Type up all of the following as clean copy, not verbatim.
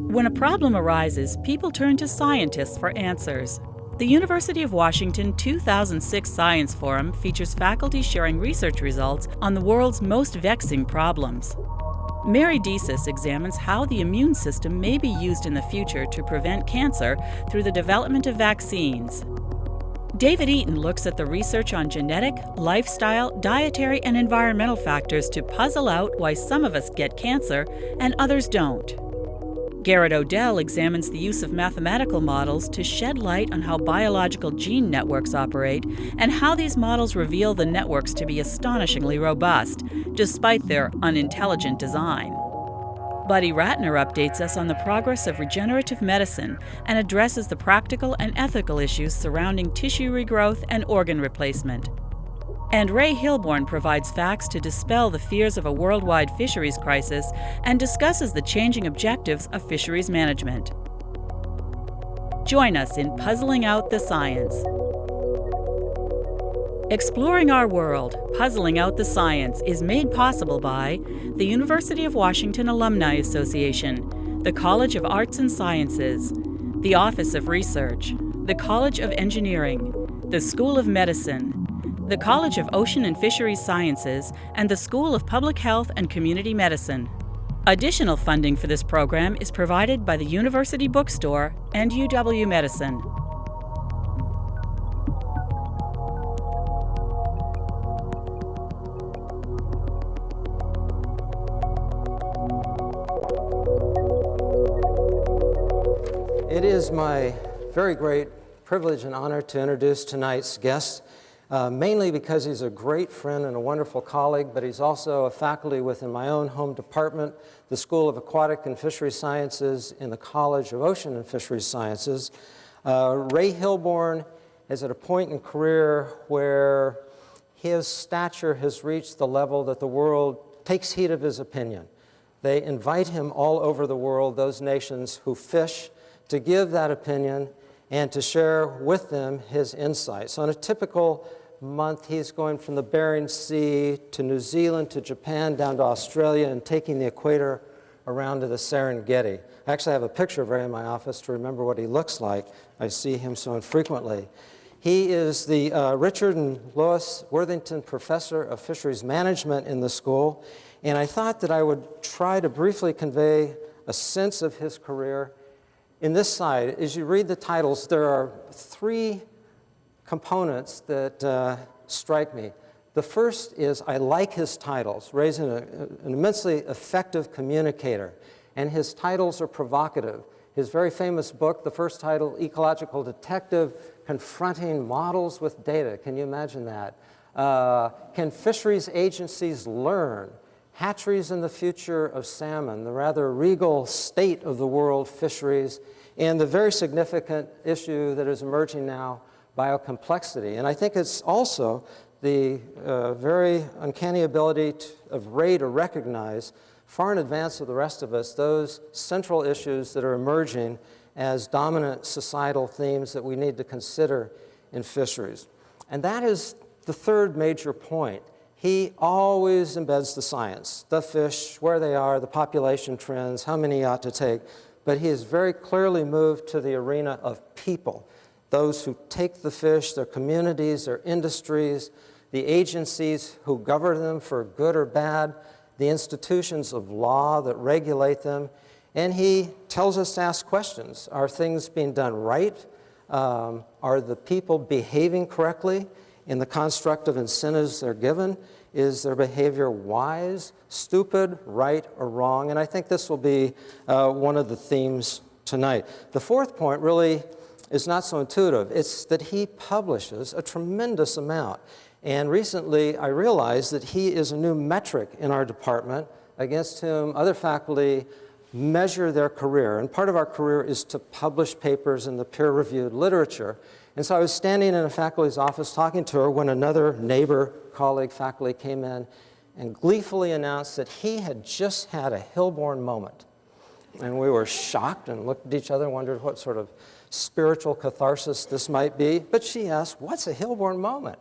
When a problem arises, people turn to scientists for answers. The University of Washington 2006 Science Forum features faculty sharing research results on the world's most vexing problems. Mary Desis examines how the immune system may be used in the future to prevent cancer through the development of vaccines. David Eaton looks at the research on genetic, lifestyle, dietary, and environmental factors to puzzle out why some of us get cancer and others don't. Garrett Odell examines the use of mathematical models to shed light on how biological gene networks operate and how these models reveal the networks to be astonishingly robust, despite their unintelligent design. Buddy Ratner updates us on the progress of regenerative medicine and addresses the practical and ethical issues surrounding tissue regrowth and organ replacement. And Ray Hilborn provides facts to dispel the fears of a worldwide fisheries crisis and discusses the changing objectives of fisheries management. Join us in Puzzling Out the Science. Exploring Our World, Puzzling Out the Science is made possible by the University of Washington Alumni Association, the College of Arts and Sciences, the Office of Research, the College of Engineering, the School of Medicine, the College of Ocean and Fisheries Sciences, and the School of Public Health and Community Medicine. Additional funding for this program is provided by the University Bookstore and UW Medicine. It is my very great privilege and honor to introduce tonight's guest. Mainly because he's a great friend and a wonderful colleague, but he's also a faculty within my own home department, the School of Aquatic and Fisheries Sciences in the College of Ocean and Fisheries Sciences. Ray Hilborn is at a point in career where his stature has reached the level that the world takes heed of his opinion. They invite him all over the world, those nations who fish, to give that opinion and to share with them his insights. On a typical month, he's going from the Bering Sea to New Zealand to Japan down to Australia and taking the equator around to the Serengeti. I actually have a picture of Ray in my office to remember what he looks like. I see him so infrequently. He is the Richard and Lois Worthington Professor of Fisheries Management in the school, and I thought that I would try to briefly convey a sense of his career. In this side, as you read the titles, there are three components that strike me. The first is I like his titles. Ray's an immensely effective communicator, and his titles are provocative. His very famous book, the first title, Ecological Detective, Confronting Models with Data. Can you imagine that? Can fisheries agencies learn? Hatcheries in the Future of Salmon, the rather regal state of the world fisheries, and the very significant issue that is emerging now, biocomplexity. And I think it's also the very uncanny ability of Ray to recognize, far in advance of the rest of us, those central issues that are emerging as dominant societal themes that we need to consider in fisheries. And that is the third major point. He always embeds the science, the fish, where they are, the population trends, how many he ought to take, but he has very clearly moved to the arena of people, those who take the fish, their communities, their industries, the agencies who govern them for good or bad, the institutions of law that regulate them, and he tells us to ask questions. Are things being done right? Are the people behaving correctly in the construct of incentives they're given? Is their behavior wise, stupid, right, or wrong? And I think this will be one of the themes tonight. The fourth point really is not so intuitive. It's that he publishes a tremendous amount. And recently I realized that he is a new metric in our department against whom other faculty measure their career. And part of our career is to publish papers in the peer-reviewed literature. And so I was standing in a faculty's office talking to her when another neighbor, colleague, faculty came in and gleefully announced that he had just had a Hilborn moment. And we were shocked and looked at each other and wondered what sort of spiritual catharsis this might be. But she asked, what's a Hilborn moment?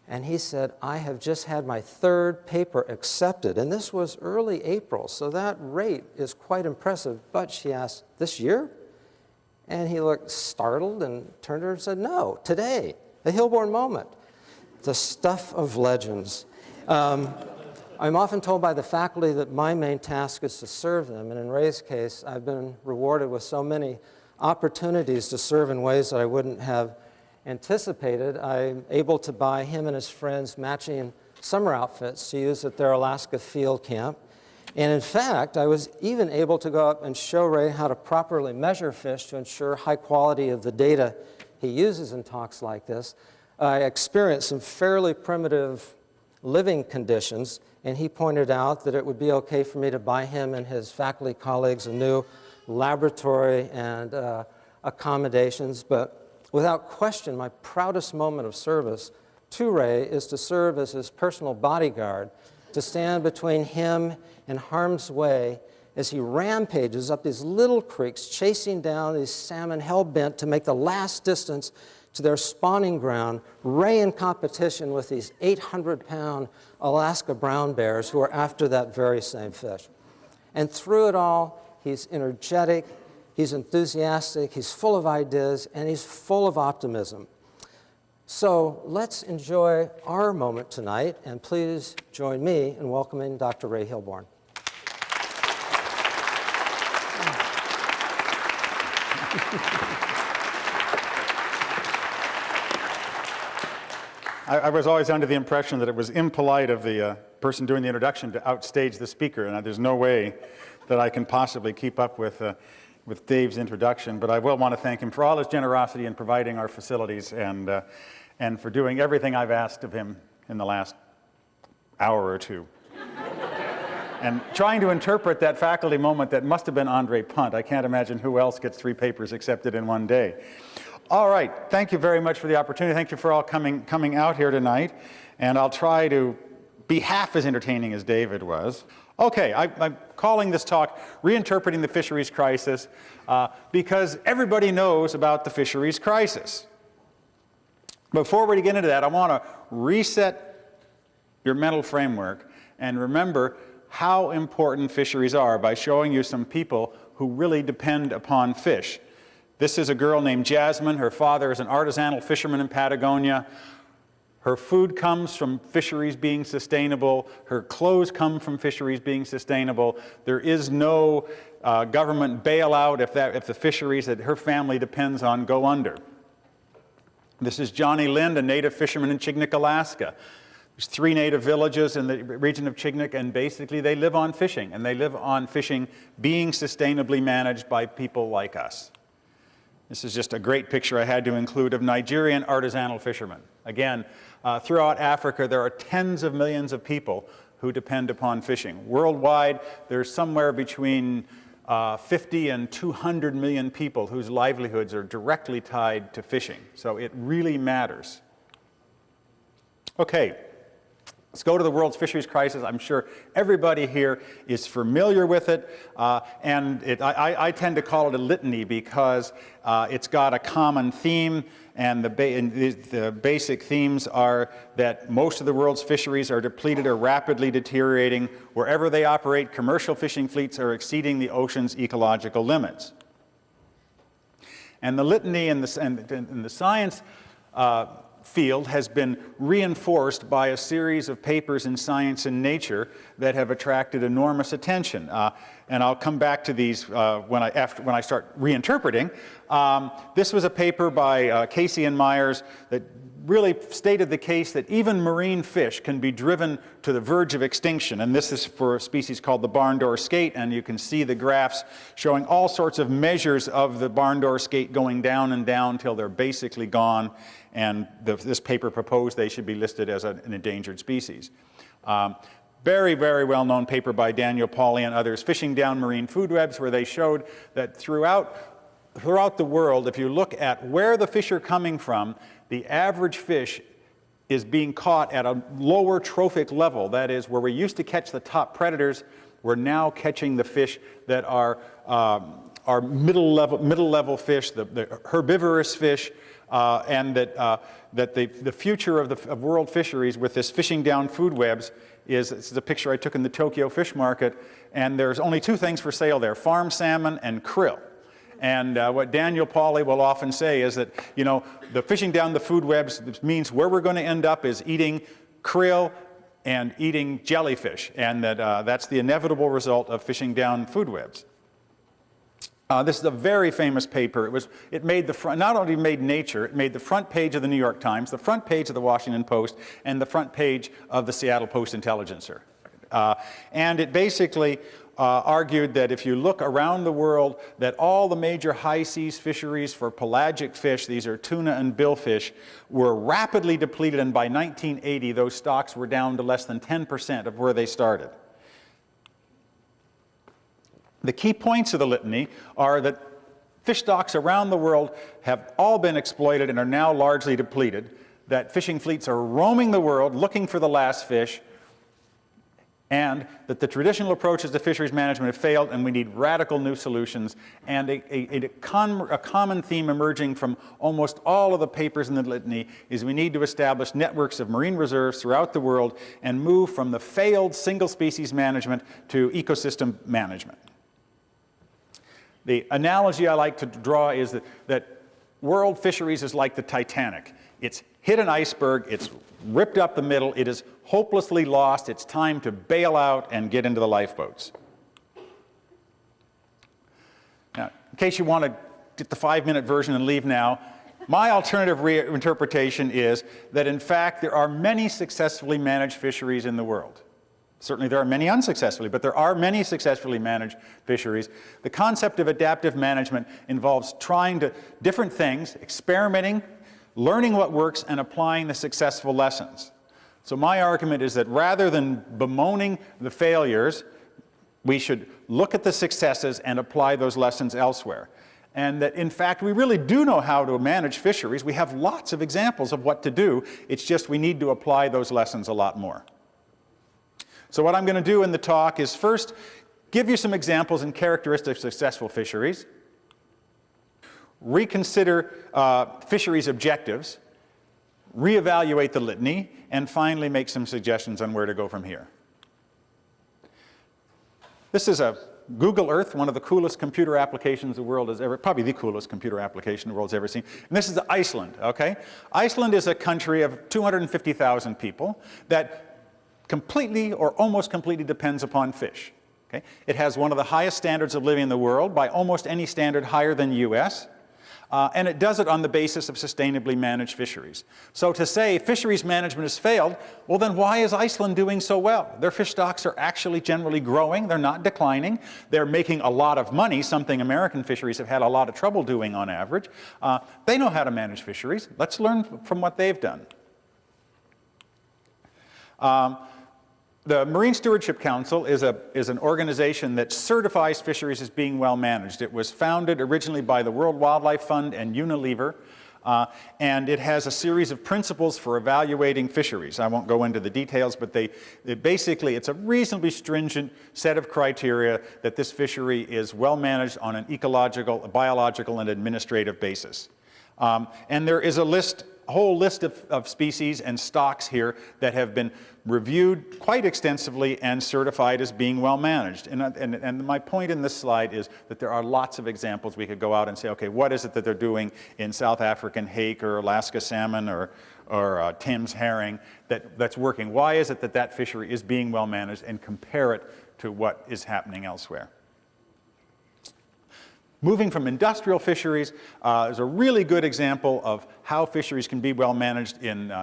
And he said, I have just had my 3rd paper accepted. And this was early April, so that rate is quite impressive. But she asked, this year? And he looked startled and turned to her and said, no, today, a Hilborn moment. The stuff of legends. I'm often told by the faculty that my main task is to serve them. And in Ray's case, I've been rewarded with so many opportunities to serve in ways that I wouldn't have anticipated. I'm able to buy him and his friends matching summer outfits to use at their Alaska field camp. And in fact, I was even able to go up and show Ray how to properly measure fish to ensure high quality of the data he uses in talks like this. I experienced some fairly primitive living conditions, and he pointed out that it would be okay for me to buy him and his faculty colleagues a new laboratory and accommodations. But without question, my proudest moment of service to Ray is to serve as his personal bodyguard, to stand between him and harm's way as he rampages up these little creeks, chasing down these salmon hell-bent to make the last distance to their spawning ground, Ray in competition with these 800-pound Alaska brown bears who are after that very same fish. And through it all, he's energetic, he's enthusiastic, he's full of ideas, and he's full of optimism. So let's enjoy our moment tonight, and please join me in welcoming Dr. Ray Hilborn. I was always under the impression that it was impolite of the person doing the introduction to outstage the speaker, and there's no way that I can possibly keep up with Dave's introduction, but I will want to thank him for all his generosity in providing our facilities and for doing everything I've asked of him in the last hour or two. And trying to interpret that faculty moment that must have been Andre Punt. I can't imagine who else gets 3 papers accepted in one day. All right, thank you very much for the opportunity. Thank you for all coming out here tonight. And I'll try to be half as entertaining as David was. Okay, I'm calling this talk Reinterpreting the Fisheries Crisis because everybody knows about the fisheries crisis. Before we get into that, I want to reset your mental framework and remember how important fisheries are by showing you some people who really depend upon fish. This is a girl named Jasmine. Her father is an artisanal fisherman in Patagonia. Her food comes from fisheries being sustainable. Her clothes come from fisheries being sustainable. There is no government bailout if the fisheries that her family depends on go under. This is Johnny Lind, a native fisherman in Chignik, Alaska. There's 3 native villages in the region of Chignik, and basically they live on fishing, and they live on fishing being sustainably managed by people like us. This is just a great picture I had to include of Nigerian artisanal fishermen. Again, throughout Africa, there are tens of millions of people who depend upon fishing. Worldwide, there's somewhere between 50 and 200 million people whose livelihoods are directly tied to fishing. So it really matters. Okay. Let's go to the world's fisheries crisis. I'm sure everybody here is familiar with it, and I tend to call it a litany because it's got a common theme, and the basic themes are that most of the world's fisheries are depleted or rapidly deteriorating. Wherever they operate, commercial fishing fleets are exceeding the ocean's ecological limits. And the litany in the science field has been reinforced by a series of papers in Science and Nature that have attracted enormous attention. And I'll come back to these when I start reinterpreting. This was a paper by Casey and Myers that really stated the case that even marine fish can be driven to the verge of extinction. And this is for a species called the barn door skate, and you can see the graphs showing all sorts of measures of the barn door skate going down and down till they're basically gone. And this paper proposed they should be listed as an endangered species. Very, very well-known paper by Daniel Pauly and others, Fishing Down Marine Food Webs, where they showed that throughout the world, if you look at where the fish are coming from, the average fish is being caught at a lower trophic level. That is, where we used to catch the top predators, we're now catching the fish that are are middle level fish, the herbivorous fish, and that the future of world fisheries with this fishing down food webs this is a picture I took in the Tokyo fish market, and there's only two things for sale there: farm salmon and krill. And what Daniel Pauly will often say is that, you know, the fishing down the food webs means where we're going to end up is eating krill and eating jellyfish, and that's the inevitable result of fishing down food webs. This is a very famous paper. It made the front, not only made Nature, it made the front page of the New York Times, the front page of the Washington Post, and the front page of the Seattle Post-Intelligencer. And it basically argued that if you look around the world, that all the major high seas fisheries for pelagic fish, these are tuna and billfish, were rapidly depleted, and by 1980 those stocks were down to less than 10% of where they started. The key points of the litany are that fish stocks around the world have all been exploited and are now largely depleted, that fishing fleets are roaming the world looking for the last fish, and that the traditional approaches to fisheries management have failed and we need radical new solutions. And a common theme emerging from almost all of the papers in the litany is we need to establish networks of marine reserves throughout the world and move from the failed single species management to ecosystem management. The analogy I like to draw is that world fisheries is like the Titanic. It's hit an iceberg, it's ripped up the middle, it is hopelessly lost, it's time to bail out and get into the lifeboats. Now, in case you want to get the 5-minute version and leave now, my alternative reinterpretation is that in fact there are many successfully managed fisheries in the world. Certainly there are many unsuccessfully, but there are many successfully managed fisheries. The concept of adaptive management involves trying different things, experimenting, learning what works, and applying the successful lessons. So my argument is that rather than bemoaning the failures, we should look at the successes and apply those lessons elsewhere. And that in fact we really do know how to manage fisheries. We have lots of examples of what to do. It's just we need to apply those lessons a lot more. So what I'm going to do in the talk is first give you some examples and characteristics of successful fisheries, reconsider fisheries objectives, reevaluate the litany, and finally make some suggestions on where to go from here. This is a Google Earth, one of the coolest computer applications the world has ever, probably the coolest computer application the world's ever seen. And this is Iceland, okay? Iceland is a country of 250,000 people that completely or almost completely depends upon fish. Okay? It has one of the highest standards of living in the world, by almost any standard higher than US, and it does it on the basis of sustainably managed fisheries. So to say fisheries management has failed, well then why is Iceland doing so well? Their fish stocks are actually generally growing, they're not declining, they're making a lot of money, something American fisheries have had a lot of trouble doing on average. They know how to manage fisheries. Let's learn from what they've done. The Marine Stewardship Council is an organization that certifies fisheries as being well managed. It was founded originally by the World Wildlife Fund and Unilever, and it has a series of principles for evaluating fisheries. I won't go into the details, but basically it's a reasonably stringent set of criteria that this fishery is well managed on an ecological, biological, and administrative basis. And there is a whole list of species and stocks here that have been reviewed quite extensively and certified as being well managed. And my point in this slide is that there are lots of examples we could go out and say, okay, what is it that they're doing in South African hake or Alaska salmon or Thames herring that's working? Why is it that that fishery is being well managed, and compare it to what is happening elsewhere? Moving from industrial fisheries is a really good example of how fisheries can be well managed in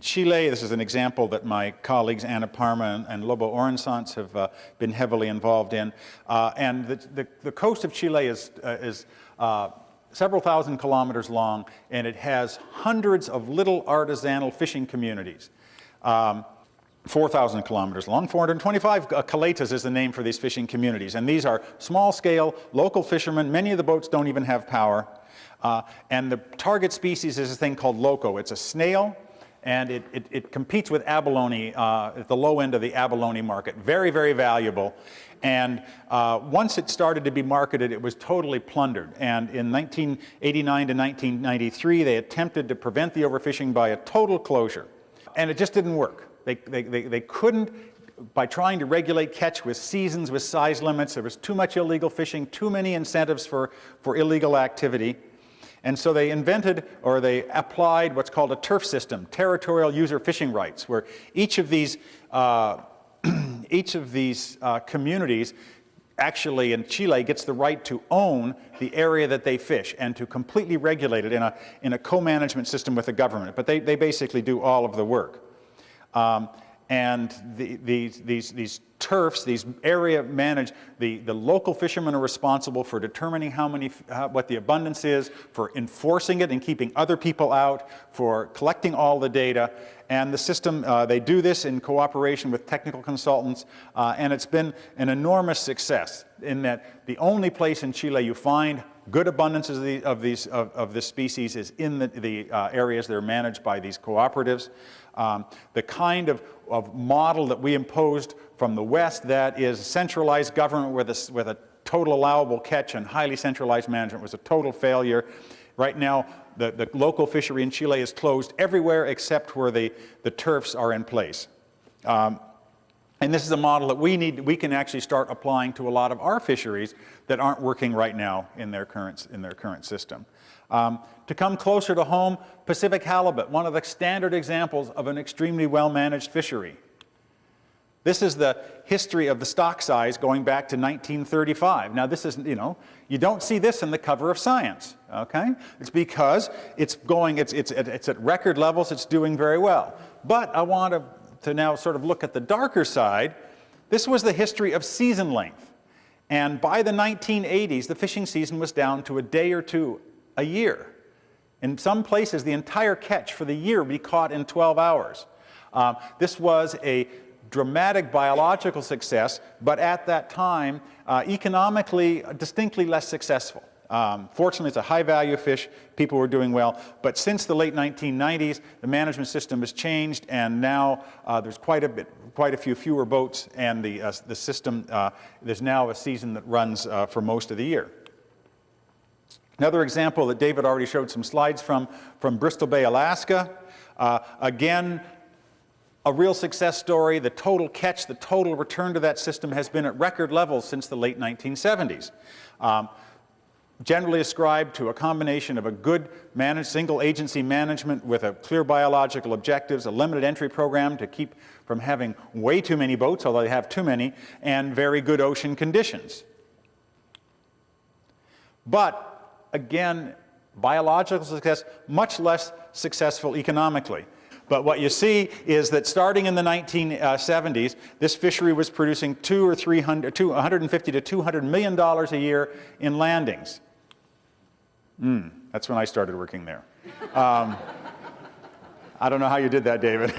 Chile. This is an example that my colleagues Ana Parma and Lobo Orensanz have been heavily involved in. And the coast of Chile is several thousand kilometers long, and it has hundreds of little artisanal fishing communities. 4,000 kilometers long, 425 caletas is the name for these fishing communities. And these are small-scale, local fishermen. Many of the boats don't even have power. And the target species is a thing called loco. It's a snail, And it competes with abalone at the low end of the abalone market. Very, very valuable. And once it started to be marketed, it was totally plundered. And in 1989 to 1993, they attempted to prevent the overfishing by a total closure. And it just didn't work. They couldn't, by trying to regulate catch with seasons, with size limits. There was too much illegal fishing, too many incentives for illegal activity. And so they invented, or they applied, what's called a turf system, territorial user fishing rights, where each of these communities actually in Chile gets the right to own the area that they fish and to completely regulate it in a co-management system with the government. But they basically do all of the work. And these turfs, these area managed, the local fishermen are responsible for determining what the abundance is, for enforcing it and keeping other people out, for collecting all the data. And the system, they do this in cooperation with technical consultants, and it's been an enormous success in that the only place in Chile you find good abundances of this species is in the areas that are managed by these cooperatives. The kind of model that we imposed from the West, that is centralized government with a total allowable catch and highly centralized management, was a total failure. Right now, the local fishery in Chile is closed everywhere except where the turfs are in place. And this is a model that we can actually start applying to a lot of our fisheries that aren't working right now in their current system. To come closer to home, Pacific halibut, one of the standard examples of an extremely well-managed fishery. This is the history of the stock size going back to 1935. Now this is, you don't see this in the cover of Science, okay? It's because it's at record levels, it's doing very well. But I want to now sort of look at the darker side. This was the history of season length. And by the 1980s, the fishing season was down to a day or two a year. In some places, the entire catch for the year would be caught in 12 hours. This was a dramatic biological success, but at that time, economically, distinctly less successful. Fortunately, it's a high-value fish. People were doing well. But since the late 1990s, the management system has changed, and now there's quite a few fewer boats, and the system, there's now a season that runs for most of the year. Another example that David already showed some slides from Bristol Bay, Alaska. Again, a real success story. The total catch, the total return to that system has been at record levels since the late 1970s. Generally ascribed to a combination of a good single agency management with a clear biological objectives, a limited entry program to keep from having way too many boats, although they have too many, and very good ocean conditions. But again, biological success, much less successful economically. But what you see is that starting in the 1970s, this fishery was producing $150 to $200 million a year in landings. That's when I started working there. I don't know how you did that, David.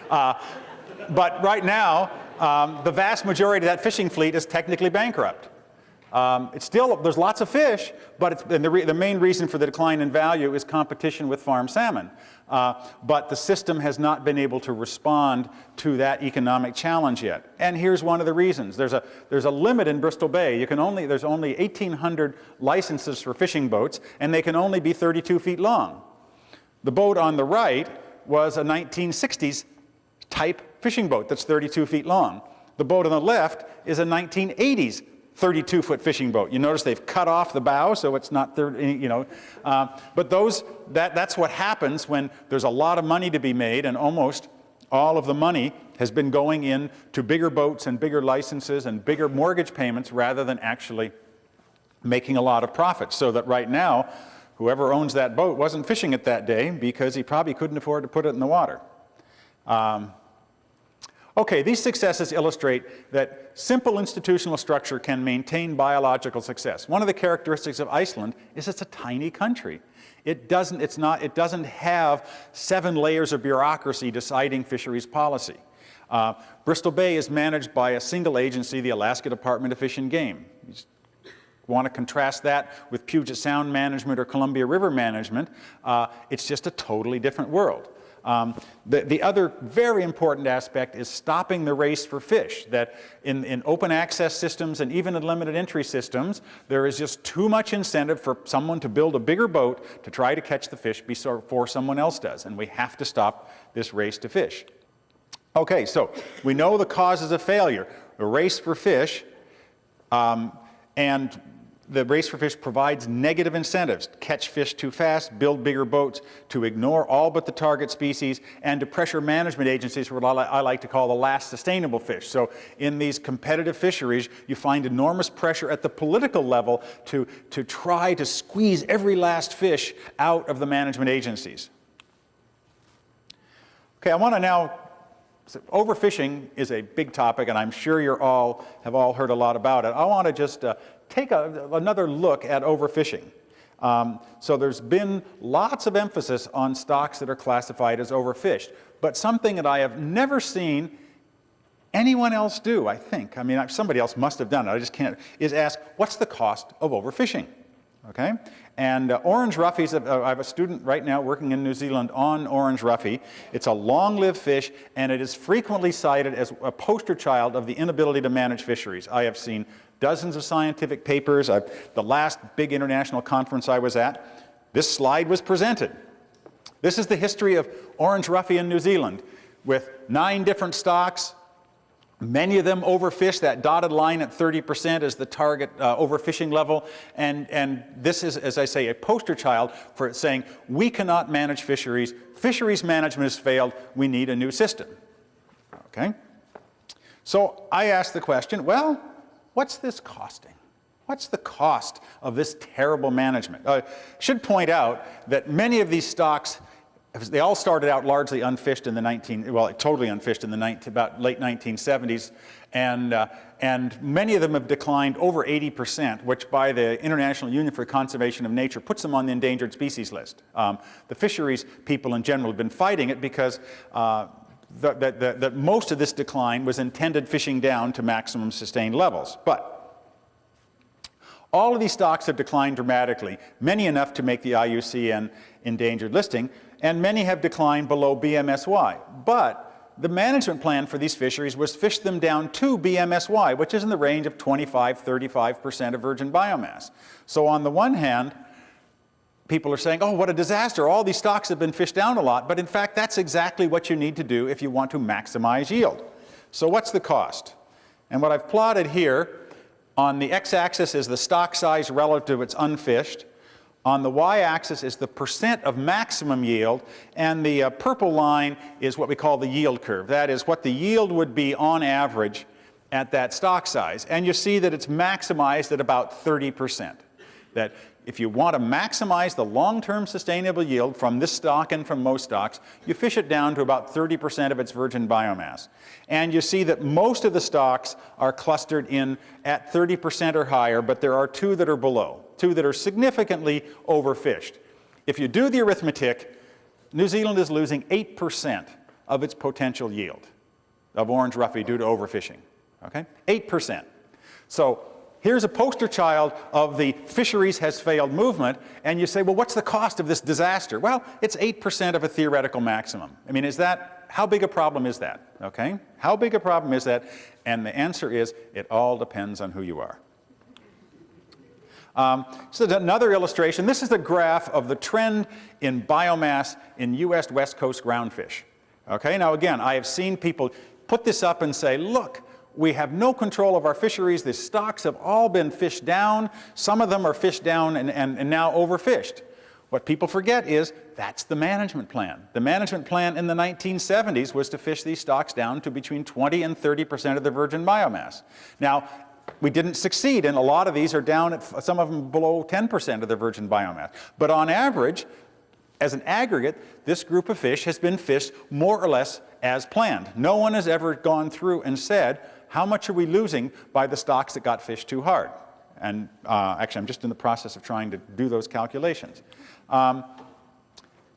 But right now, the vast majority of that fishing fleet is technically bankrupt. There's lots of fish, but the main reason for the decline in value is competition with farm salmon. But the system has not been able to respond to that economic challenge yet. And here's one of the reasons. There's a limit in Bristol Bay. There's only 1,800 licenses for fishing boats, and they can only be 32 feet long. The boat on the right was a 1960s type fishing boat that's 32 feet long. The boat on the left is a 1980s 32-foot fishing boat. You notice they've cut off the bow, so it's not 30, But that's what happens when there's a lot of money to be made, and almost all of the money has been going into bigger boats and bigger licenses and bigger mortgage payments rather than actually making a lot of profit. So that right now, whoever owns that boat wasn't fishing it that day because he probably couldn't afford to put it in the water. Okay, these successes illustrate that simple institutional structure can maintain biological success. One of the characteristics of Iceland is it's a tiny country. It doesn't have 7 layers of bureaucracy deciding fisheries policy. Bristol Bay is managed by a single agency, the Alaska Department of Fish and Game. want to contrast that with Puget Sound management or Columbia River management, it's just a totally different world. The other very important aspect is stopping the race for fish, that in open access systems and even in limited entry systems, there is just too much incentive for someone to build a bigger boat to try to catch the fish before someone else does, and we have to stop this race to fish. Okay, so we know the causes of failure, the race for fish, and the race for fish provides negative incentives: to catch fish too fast, build bigger boats, to ignore all but the target species, and to pressure management agencies for what I like to call the last sustainable fish. So in these competitive fisheries, you find enormous pressure at the political level to try to squeeze every last fish out of the management agencies. Okay, I want to now, so overfishing is a big topic, and I'm sure you have all heard a lot about it. I want to just take another look at overfishing. So there's been lots of emphasis on stocks that are classified as overfished, but something that I have never seen anyone else do, I think, I mean, somebody else must have done it, I just can't, is ask, what's the cost of overfishing? Okay? And orange roughies, I have a student right now working in New Zealand on orange roughy. It's a long-lived fish, and it is frequently cited as a poster child of the inability to manage fisheries. I have seen dozens of scientific papers. The last big international conference I was at, this slide was presented. This is the history of orange roughy in New Zealand, with 9 different stocks. Many of them overfished. That dotted line at 30% is the target overfishing level. And this is, as I say, a poster child for saying, we cannot manage fisheries. Fisheries management has failed. We need a new system. Okay? So I asked the question, well, what's this costing? What's the cost of this terrible management? I should point out that many of these stocks, they all started out largely unfished in the totally unfished in the about late 1970s, and many of them have declined over 80%, which by the International Union for the Conservation of Nature puts them on the endangered species list. The fisheries people in general have been fighting it because that most of this decline was intended fishing down to maximum sustained levels. But all of these stocks have declined dramatically, many enough to make the IUCN endangered listing, and many have declined below BMSY. But the management plan for these fisheries was fish them down to BMSY, which is in the range of 25–35% of virgin biomass. So on the one hand, people are saying, oh, what a disaster, all these stocks have been fished down a lot, but in fact that's exactly what you need to do if you want to maximize yield. So what's the cost? And what I've plotted here, on the x-axis is the stock size relative to its unfished. On the y-axis is the percent of maximum yield, and the purple line is what we call the yield curve. That is what the yield would be on average at that stock size. And you see that it's maximized at about 30%. That if you want to maximize the long-term sustainable yield from this stock and from most stocks, you fish it down to about 30% of its virgin biomass. And you see that most of the stocks are clustered in at 30% or higher, but there are 2 that are below, 2 that are significantly overfished. If you do the arithmetic, New Zealand is losing 8% of its potential yield of orange roughy due to overfishing. Okay? 8%. So here's a poster child of the fisheries has failed movement, and you say, well, what's the cost of this disaster? Well, it's 8% of a theoretical maximum. I mean, how big a problem is that? Okay? How big a problem is that? And the answer is, it all depends on who you are. So another illustration. This is the graph of the trend in biomass in U.S. West Coast groundfish. Okay? Now again, I have seen people put this up and say, look, we have no control of our fisheries. The stocks have all been fished down. Some of them are fished down and now overfished. What people forget is that's the management plan. The management plan in the 1970s was to fish these stocks down to between 20 and 30% of their virgin biomass. Now, we didn't succeed, and a lot of these are down at some of them below 10% of their virgin biomass. But on average, as an aggregate, this group of fish has been fished more or less as planned. No one has ever gone through and said, how much are we losing by the stocks that got fished too hard? And actually, I'm just in the process of trying to do those calculations.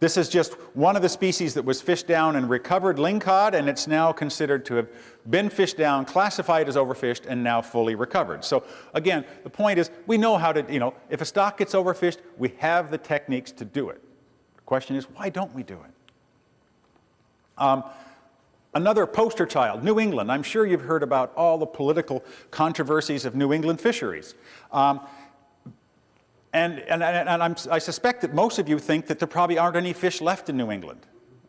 This is just one of the species that was fished down and recovered lingcod, and it's now considered to have been fished down, classified as overfished, and now fully recovered. So again, the point is, we know how to, if a stock gets overfished, we have the techniques to do it. The question is, why don't we do it? Another poster child, New England. I'm sure you've heard about all the political controversies of New England fisheries. I suspect that most of you think that there probably aren't any fish left in New England.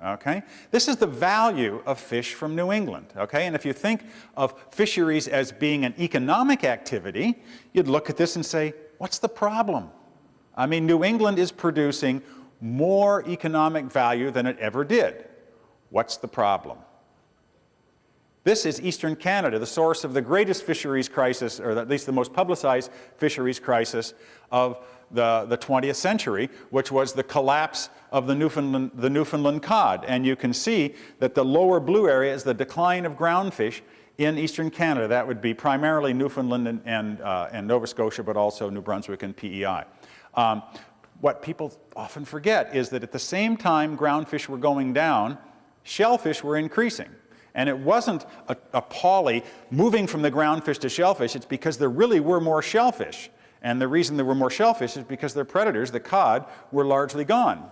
Okay? This is the value of fish from New England. Okay? And if you think of fisheries as being an economic activity, you'd look at this and say, what's the problem? I mean, New England is producing more economic value than it ever did. What's the problem? This is Eastern Canada, the source of the greatest fisheries crisis, or at least the most publicized fisheries crisis of the 20th century, which was the collapse of the Newfoundland cod. And you can see that the lower blue area is the decline of groundfish in Eastern Canada. That would be primarily Newfoundland and Nova Scotia, but also New Brunswick and PEI. What people often forget is that at the same time groundfish were going down, shellfish were increasing. And it wasn't a poly moving from the groundfish to shellfish, it's because there really were more shellfish. And the reason there were more shellfish is because their predators, the cod, were largely gone.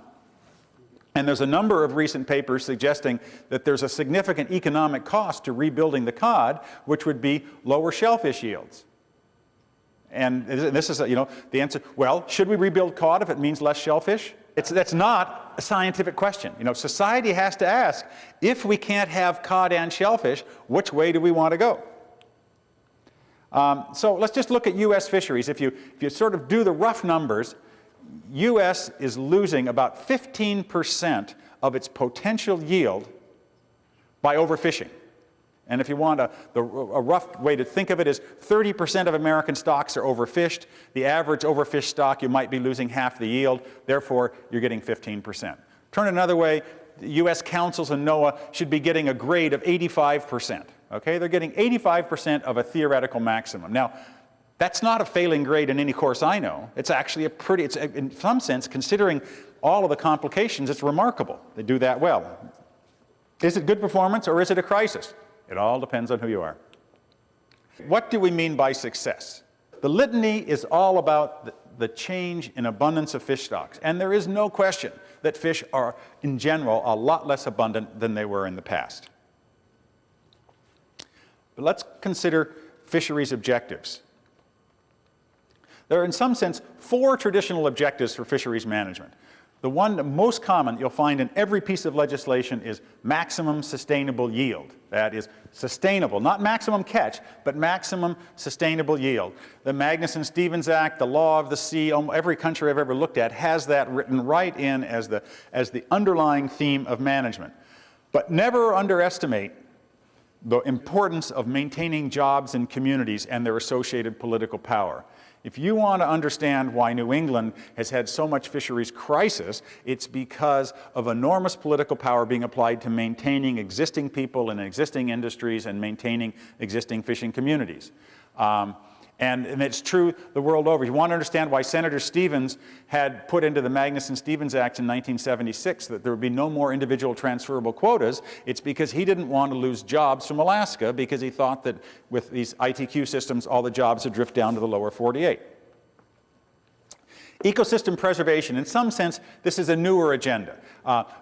And there's a number of recent papers suggesting that there's a significant economic cost to rebuilding the cod, which would be lower shellfish yields. And this is, the answer, well, should we rebuild cod if it means less shellfish? That's not a scientific question. Society has to ask, if we can't have cod and shellfish, which way do we want to go? So let's just look at U.S. fisheries. If you sort of do the rough numbers, U.S. is losing about 15% of its potential yield by overfishing. And if you want a rough way to think of it is 30% of American stocks are overfished. The average overfished stock, you might be losing half the yield. Therefore, you're getting 15%. Turn it another way, the U.S. councils and NOAA should be getting a grade of 85%. Okay, they're getting 85% of a theoretical maximum. Now, that's not a failing grade in any course I know. It's actually it's in some sense, considering all of the complications, it's remarkable. They do that well. Is it good performance or is it a crisis? It all depends on who you are. What do we mean by success? The litany is all about the change in abundance of fish stocks. And there is no question that fish are, in general, a lot less abundant than they were in the past. But let's consider fisheries objectives. There are, in some sense, 4 traditional objectives for fisheries management. The one most common you'll find in every piece of legislation is maximum sustainable yield. That is sustainable, not maximum catch, but maximum sustainable yield. The Magnuson-Stevens Act, the Law of the Sea, every country I've ever looked at has that written right in as the underlying theme of management. But never underestimate the importance of maintaining jobs in communities and their associated political power. If you want to understand why New England has had so much fisheries crisis, it's because of enormous political power being applied to maintaining existing people and existing industries and maintaining existing fishing communities. And it's true the world over. You want to understand why Senator Stevens had put into the Magnuson-Stevens Act in 1976 that there would be no more individual transferable quotas. It's because he didn't want to lose jobs from Alaska because he thought that with these ITQ systems, all the jobs would drift down to the lower 48. Ecosystem preservation, in some sense, this is a newer agenda.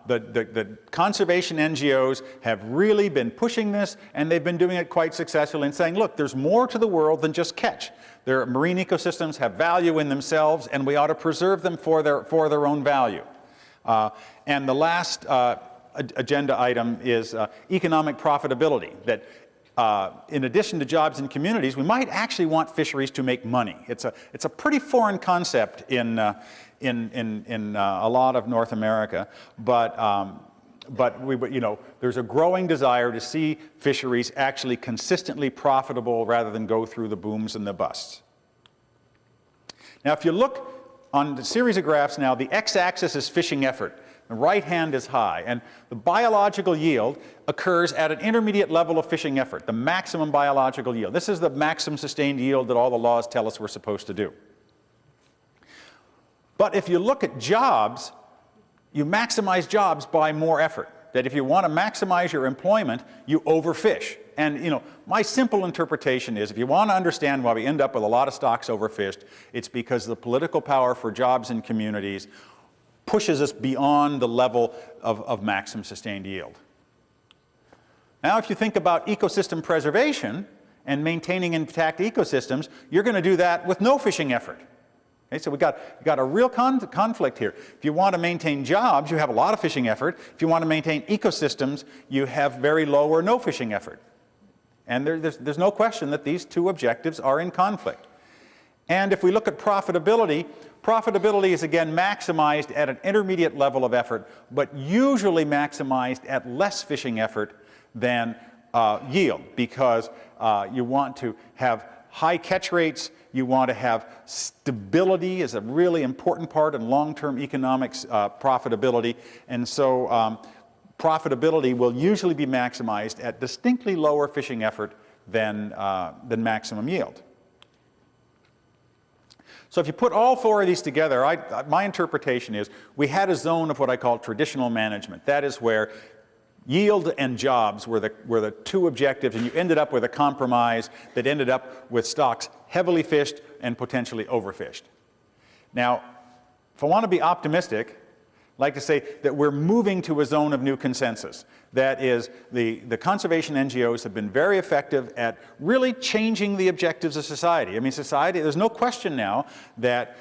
The conservation NGOs have really been pushing this, and they've been doing it quite successfully in saying, look, there's more to the world than just catch. Their marine ecosystems have value in themselves, and we ought to preserve them for their own value. And the last agenda item is economic profitability, that in addition to jobs in communities, we might actually want fisheries to make money. It's a pretty foreign concept in a lot of North America, but there's a growing desire to see fisheries actually consistently profitable rather than go through the booms and the busts. Now, if you look on the series of graphs now, the x-axis is fishing effort. The right hand is high, and the biological yield occurs at an intermediate level of fishing effort, the maximum biological yield. This is the maximum sustained yield that all the laws tell us we're supposed to do. But if you look at jobs, you maximize jobs by more effort. That if you want to maximize your employment, you overfish. And you know, my simple interpretation is, if you want to understand why we end up with a lot of stocks overfished, it's because the political power for jobs in communities pushes us beyond the level of maximum sustained yield. Now, if you think about ecosystem preservation and maintaining intact ecosystems, you're going to do that with no fishing effort. Okay, so we've got a real conflict here. If you want to maintain jobs, you have a lot of fishing effort. If you want to maintain ecosystems, you have very low or no fishing effort. And there's no question that these two objectives are in conflict. And if we look at profitability, profitability is again maximized at an intermediate level of effort, but usually maximized at less fishing effort than yield, because you want to have high catch rates, you want to have stability is a really important part in long-term economics profitability, and so profitability will usually be maximized at distinctly lower fishing effort than maximum yield. So if you put all four of these together, my interpretation is we had a zone of what I call traditional management. That is where yield and jobs were the two objectives, and you ended up with a compromise that ended up with stocks heavily fished and potentially overfished. Now, if I want to be optimistic, I'd like to say that we're moving to a zone of new consensus. That is, the conservation NGOs have been very effective at really changing the objectives of society. I mean, society, there's no question now that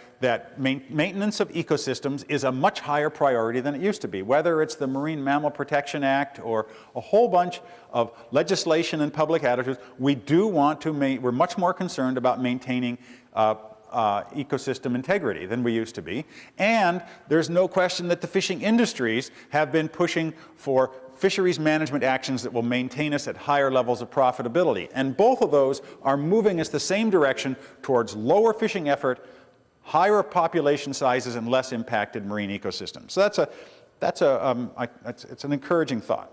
maintenance of ecosystems is a much higher priority than it used to be, whether it's the Marine Mammal Protection Act or a whole bunch of legislation and public attitudes. We do want to we're much more concerned about maintaining ecosystem integrity than we used to be. And there's no question that the fishing industries have been pushing for fisheries management actions that will maintain us at higher levels of profitability. And both of those are moving us the same direction towards lower fishing effort, higher population sizes, and less impacted marine ecosystems. So it's an encouraging thought.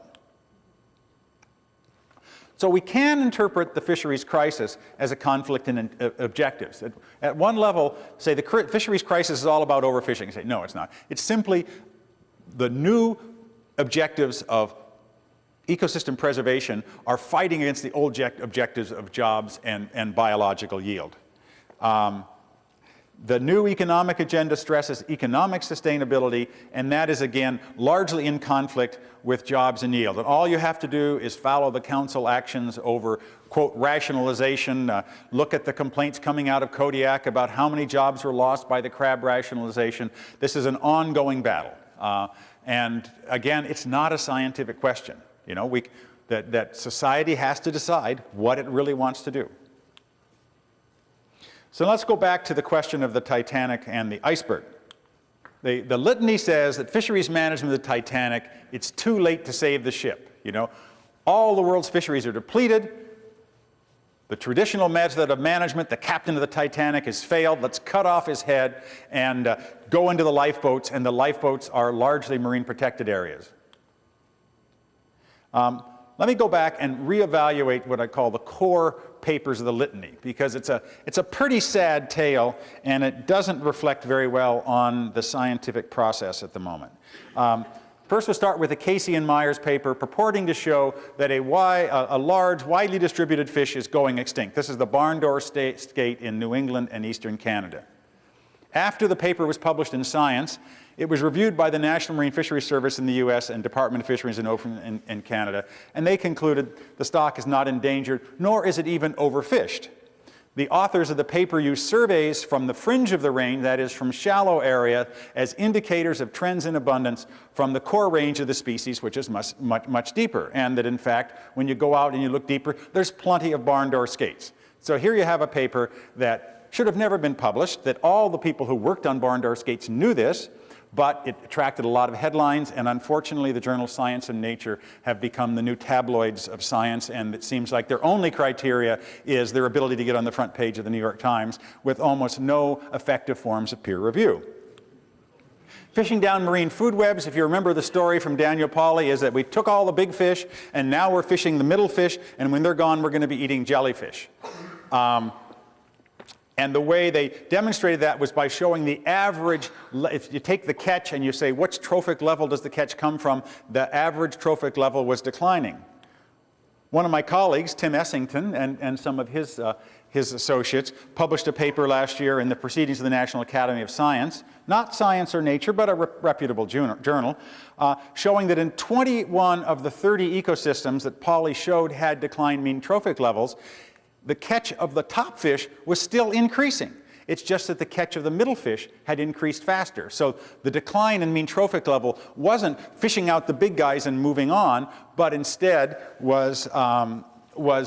So we can interpret the fisheries crisis as a conflict in objectives. At one level, say the fisheries crisis is all about overfishing. Say, no, it's not. It's simply the new objectives of ecosystem preservation are fighting against the old objectives of jobs and biological yield. The new economic agenda stresses economic sustainability, and that is, again, largely in conflict with jobs and yield. And all you have to do is follow the council actions over, quote, rationalization, look at the complaints coming out of Kodiak about how many jobs were lost by the crab rationalization. This is an ongoing battle. And again, it's not a scientific question. You know, that society has to decide what it really wants to do. So let's go back to the question of the Titanic and the iceberg. The litany says that fisheries management of the Titanic, it's too late to save the ship. You know, all the world's fisheries are depleted. The traditional method of management, the captain of the Titanic, has failed. Let's cut off his head and go into the lifeboats, and the lifeboats are largely marine protected areas. Let me go back and reevaluate what I call the core papers of the litany, because it's a pretty sad tale, and it doesn't reflect very well on the scientific process at the moment. First, we'll start with the Casey and Myers paper purporting to show that a large, widely distributed fish is going extinct. This is the barn door skate in New England and eastern Canada. After the paper was published in Science, it was reviewed by the National Marine Fisheries Service in the US and Department of Fisheries in Canada, and they concluded the stock is not endangered, nor is it even overfished. The authors of the paper used surveys from the fringe of the range, that is from shallow area, as indicators of trends in abundance from the core range of the species, which is much deeper, and that in fact, when you go out and you look deeper, there's plenty of barn door skates. So here you have a paper that should have never been published, that all the people who worked on barn door skates knew this, but it attracted a lot of headlines, and unfortunately the journals Science and Nature have become the new tabloids of science, and it seems like their only criteria is their ability to get on the front page of the New York Times with almost no effective forms of peer review. Fishing down marine food webs, if you remember the story from Daniel Pauly, is that we took all the big fish, and now we're fishing the middle fish, and when they're gone, we're going to be eating jellyfish. And the way they demonstrated that was by showing the average, if you take the catch and you say, which trophic level does the catch come from, the average trophic level was declining. One of my colleagues, Tim Essington, and some of his associates, published a paper last year in the Proceedings of the National Academy of Science, not Science or Nature, but a reputable journal, showing that in 21 of the 30 ecosystems that Polly showed had declined mean trophic levels, the catch of the top fish was still increasing. It's just that the catch of the middle fish had increased faster. So the decline in mean trophic level wasn't fishing out the big guys and moving on, but instead was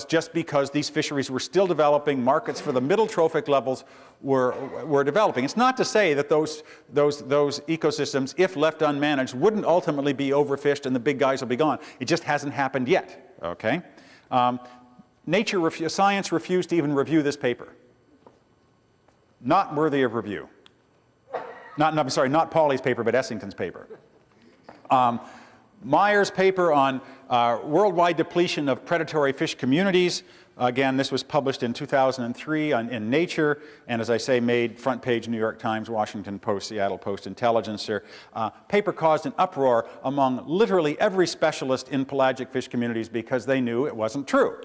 just because these fisheries were still developing, markets for the middle trophic levels were developing. It's not to say that those ecosystems, if left unmanaged, wouldn't ultimately be overfished and the big guys will be gone. It just hasn't happened yet, okay? Science refused to even review this paper. Not worthy of review. Not Pauly's paper, but Essington's paper. Meyer's paper on worldwide depletion of predatory fish communities. Again, this was published in 2003 in Nature, and as I say, made front page New York Times, Washington Post, Seattle Post, Intelligencer. Paper caused an uproar among literally every specialist in pelagic fish communities because they knew it wasn't true.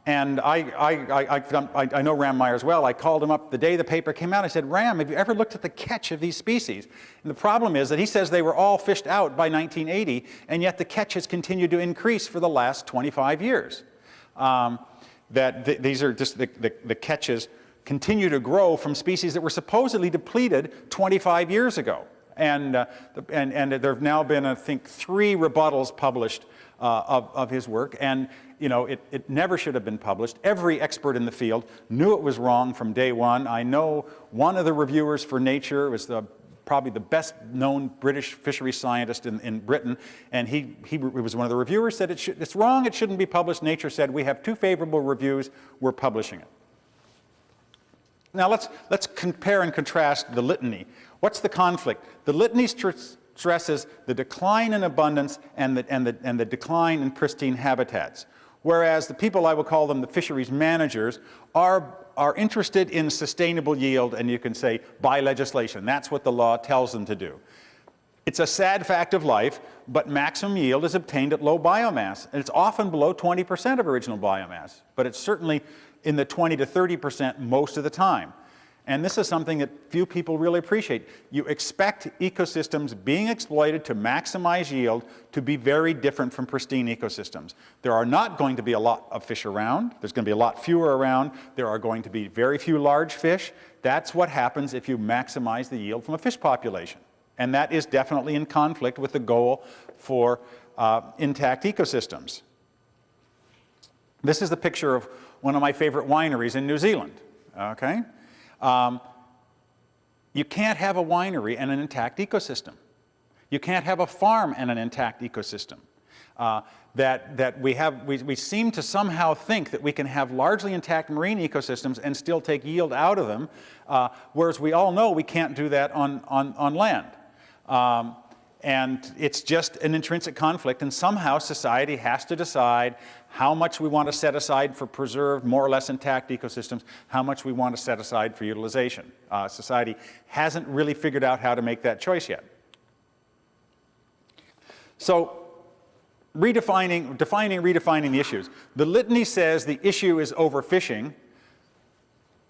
And I know Ram Myers well. I called him up the day the paper came out. I said, Ram, have you ever looked at the catch of these species? And the problem is that he says they were all fished out by 1980, and yet the catch has continued to increase for the last 25 years. These are just the catches continue to grow from species that were supposedly depleted 25 years ago. And there have now been, I think, 3 rebuttals published of his work, and you know, it never should have been published. Every expert in the field knew it was wrong from day one. I know one of the reviewers for Nature was probably the best known British fisheries scientist in Britain, and he was one of the reviewers, said it's wrong, it shouldn't be published. Nature said, we have 2 favorable reviews, we're publishing it. Now let's compare and contrast the litany. What's the conflict? The litany stresses the decline in abundance and the decline in pristine habitats. Whereas the people, I will call them the fisheries managers, are interested in sustainable yield, and you can say by legislation. That's what the law tells them to do. It's a sad fact of life, but maximum yield is obtained at low biomass, and it's often below 20% of original biomass, but it's certainly in the 20 to 30% most of the time. And this is something that few people really appreciate. You expect ecosystems being exploited to maximize yield to be very different from pristine ecosystems. There are not going to be a lot of fish around. There's going to be a lot fewer around. There are going to be very few large fish. That's what happens if you maximize the yield from a fish population. And that is definitely in conflict with the goal for intact ecosystems. This is the picture of one of my favorite wineries in New Zealand. Okay? You can't have a winery and an intact ecosystem. You can't have a farm and an intact ecosystem. We seem to somehow think that we can have largely intact marine ecosystems and still take yield out of them, whereas we all know we can't do that on land. And it's just an intrinsic conflict, and somehow society has to decide how much we want to set aside for preserved, more or less intact ecosystems, how much we want to set aside for utilization. Society hasn't really figured out how to make that choice yet. So, defining, redefining the issues. The litany says the issue is overfishing.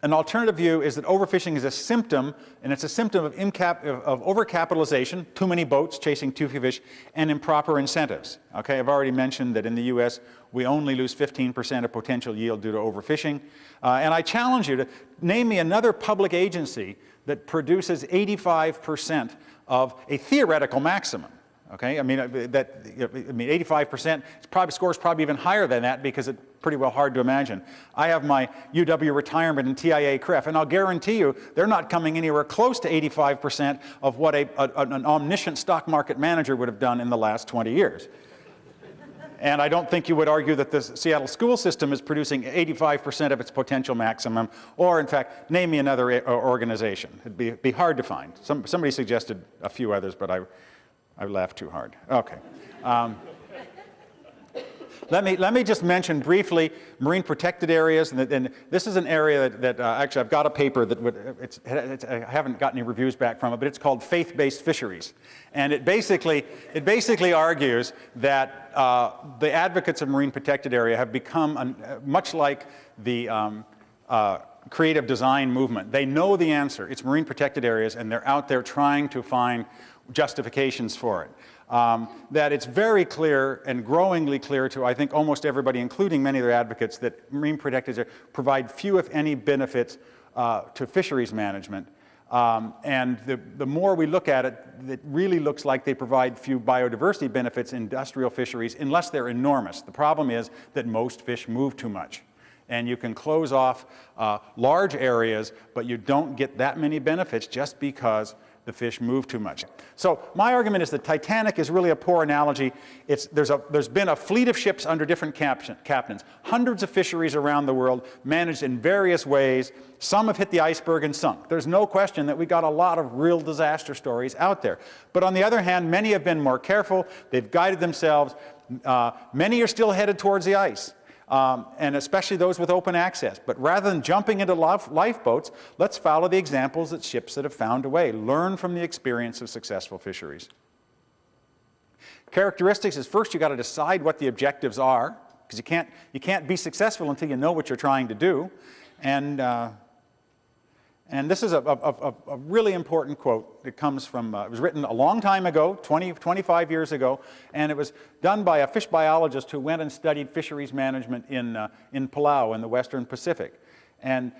An alternative view is that overfishing is a symptom, and it's a symptom of overcapitalization, too many boats chasing too few fish, and improper incentives. Okay, I've already mentioned that in the US, we only lose 15% of potential yield due to overfishing. And I challenge you to name me another public agency that produces 85% of a theoretical maximum. Okay, I mean 85% scores probably even higher than that because it's pretty well hard to imagine. I have my UW retirement and TIA CREF, and I'll guarantee you they're not coming anywhere close to 85% of what an omniscient stock market manager would have done in the last 20 years. And I don't think you would argue that the Seattle school system is producing 85% of its potential maximum, or in fact, name me another organization. It'd be hard to find. Somebody suggested a few others, but I laughed too hard. Okay. Let me just mention briefly marine protected areas, and this is an area that actually I've got a paper that I haven't got any reviews back from it, but it's called faith-based fisheries, and it basically argues that the advocates of marine protected area have become much like the creative design movement. They know the answer. It's marine protected areas, and they're out there trying to find justifications for it. That it's very clear and growingly clear to, I think, almost everybody, including many of their advocates, that marine protected areas provide few, if any, benefits to fisheries management. And the more we look at it, it really looks like they provide few biodiversity benefits in industrial fisheries, unless they're enormous. The problem is that most fish move too much. And you can close off large areas, but you don't get that many benefits just because the fish move too much. So my argument is that Titanic is really a poor analogy. There's been a fleet of ships under different captains, hundreds of fisheries around the world, managed in various ways. Some have hit the iceberg and sunk. There's no question that we got a lot of real disaster stories out there. But on the other hand, many have been more careful. They've guided themselves. Many are still headed towards the ice. And especially those with open access. But rather than jumping into lifeboats, let's follow the examples of ships that have found a way. Learn from the experience of successful fisheries. Characteristics is, first you got to decide what the objectives are, because you can't be successful until you know what you're trying to do. And this is a really important quote. It comes from, it was written a long time ago, 25 years ago, and it was done by a fish biologist who went and studied fisheries management in Palau in the Western Pacific. And